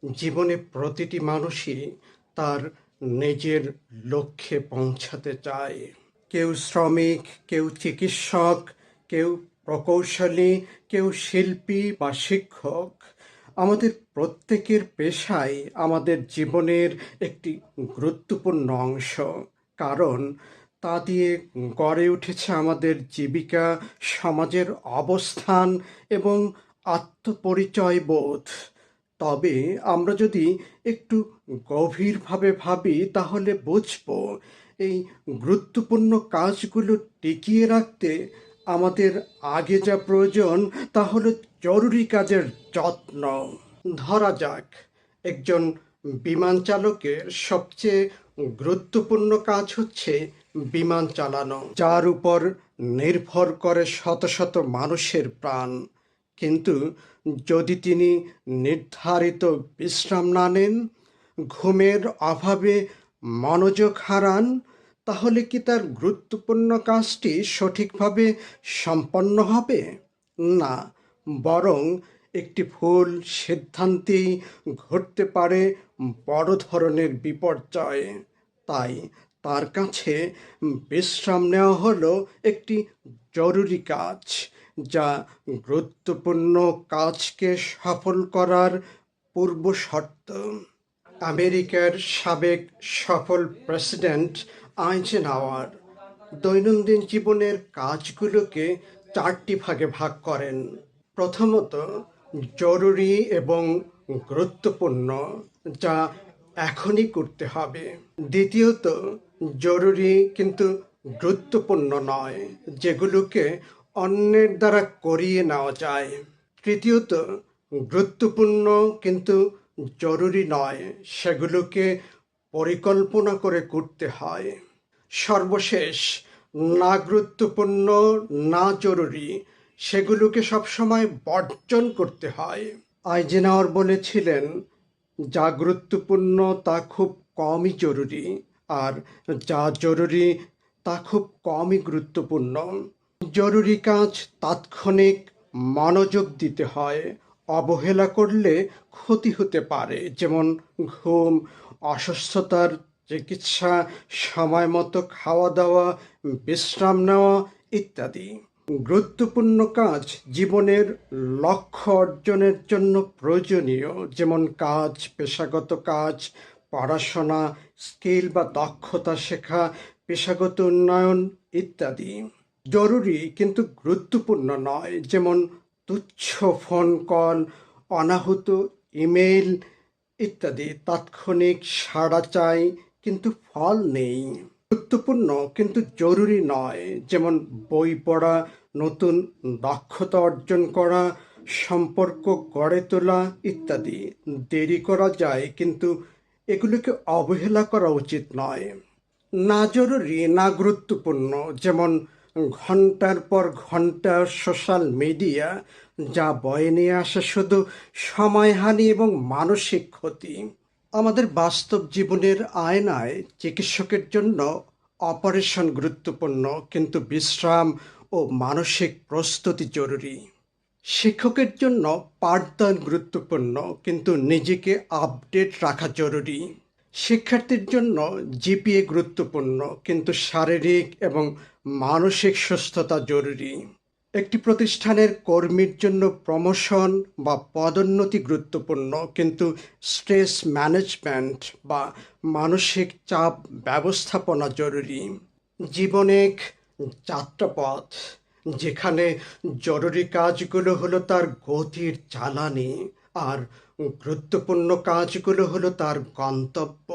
জীবনে প্রতিটি মানুষই তার নিজের লক্ষ্যে পৌঁছাতে চায়। কেউ শ্রমিক, কেউ চিকিৎসক, কেউ প্রকৌশলী, কেউ শিল্পী বা শিক্ষক। আমাদের প্রত্যেকের পেশাই আমাদের জীবনের একটি গুরুত্বপূর্ণ অংশ, কারণ তা দিয়ে গড়ে উঠেছে আমাদের জীবিকা, সমাজের অবস্থান এবং আত্মপরিচয় বোধ। তবে আমরা যদি একটু গভীরভাবে ভাবি তাহলে বুঝব এই গুরুত্বপূর্ণ কাজগুলো টিকিয়ে রাখতে আমাদের আগে যা প্রয়োজন তা হলো জরুরি কাজের যত্ন। ধরা যাক, একজন বিমান চালকের সবচেয়ে গুরুত্বপূর্ণ কাজ হচ্ছে বিমান চালানো, যার উপর নির্ভর করে শত শত মানুষের প্রাণ। কিন্তু যদি তিনি নির্ধারিত বিশ্রাম না নেন, ঘুমের অভাবে মনোযোগ হারান, তাহলে কি তার গুরুত্বপূর্ণ কাজটি সঠিকভাবে সম্পন্ন হবে? না, বরং একটি ভুল সিদ্ধান্তেই ঘটতে পারে বড় ধরনের বিপর্যয়। তাই তার কাছে বিশ্রাম নেওয়া হলো একটি জরুরি কাজ, যা গুরুত্বপূর্ণ কাজকে সফল করার পূর্ব শর্ত। আমেরিকার সাবেক সফল প্রেসিডেন্ট আইজেনহাওয়ার দৈনন্দিন জীবনের কাজগুলোকে চারটি ভাগে ভাগ করেন। প্রথমত, জরুরি এবং গুরুত্বপূর্ণ, যা এখনই করতে হবে। দ্বিতীয়ত, জরুরি কিন্তু গুরুত্বপূর্ণ নয়, যেগুলোকে অন্যের দ্বারা করিয়ে নেওয়া যায়। তৃতীয়ত, গুরুত্বপূর্ণ কিন্তু জরুরি নয়, সেগুলোকে পরিকল্পনা করে করতে হয়। সর্বশেষ, না গুরুত্বপূর্ণ, না জরুরি, সেগুলোকে সবসময় বর্জন করতে হয়। আইজেনাওয়ার বলেছিলেন, যা গুরুত্বপূর্ণ তা খুব কমই জরুরি, আর যা জরুরি তা খুব কমই গুরুত্বপূর্ণ। জরুরি কাজ তাৎক্ষণিক মনোযোগ দিতে হয়, অবহেলা করলে ক্ষতি হতে পারে, যেমন ঘুম, অসুস্থতার চিকিৎসা, সময় মতো খাওয়া দাওয়া, বিশ্রাম নেওয়া ইত্যাদি। গুরুত্বপূর্ণ কাজ জীবনের লক্ষ্য অর্জনের জন্য প্রয়োজনীয়, যেমন কাজ, পেশাগত কাজ, পড়াশোনা, স্কিল বা দক্ষতা শেখা, পেশাগত উন্নয়ন ইত্যাদি। জরুরি কিন্তু গুরুত্বপূর্ণ নয়, যেমন তুচ্ছ ফোন কল, অনাহুত ইমেল ইত্যাদি। তাৎক্ষণিক সাড়া চাই কিন্তু ফল নেই। গুরুত্বপূর্ণ কিন্তু জরুরি নয়, যেমন বই পড়া, নতুন দক্ষতা অর্জন করা, সম্পর্ক গড়ে তোলা ইত্যাদি। দেরি করা যায়, কিন্তু এগুলোকে অবহেলা করা উচিত নয়। না জরুরি, না গুরুত্বপূর্ণ, যেমন ঘন্টার পর ঘন্টা সোশ্যাল মিডিয়া, যা বয়ে নিয়ে আসে শুধু সময়হানি এবং মানসিক ক্ষতি। আমাদের বাস্তব জীবনের আয়নায় চিকিৎসকের জন্য অপারেশন গুরুত্বপূর্ণ, কিন্তু বিশ্রাম ও মানসিক প্রস্তুতি জরুরি। শিক্ষকের জন্য পাঠদান গুরুত্বপূর্ণ, কিন্তু নিজেকে আপডেট রাখা জরুরি। শিক্ষার্থীর জন্য জিপিএ গুরুত্বপূর্ণ, কিন্তু শারীরিক এবং মানসিক সুস্থতা জরুরি। একটি প্রতিষ্ঠানের কর্মীর জন্য প্রমোশন বা পদোন্নতি গুরুত্বপূর্ণ, কিন্তু স্ট্রেস ম্যানেজমেন্ট বা মানসিক চাপ ব্যবস্থাপনা জরুরি। জীবন এক যাত্রাপথ, যেখানে জরুরি কাজগুলো হলো তার গতির জ্বালানি, আর গুরুত্বপূর্ণ কাজগুলো হলো তার গন্তব্য।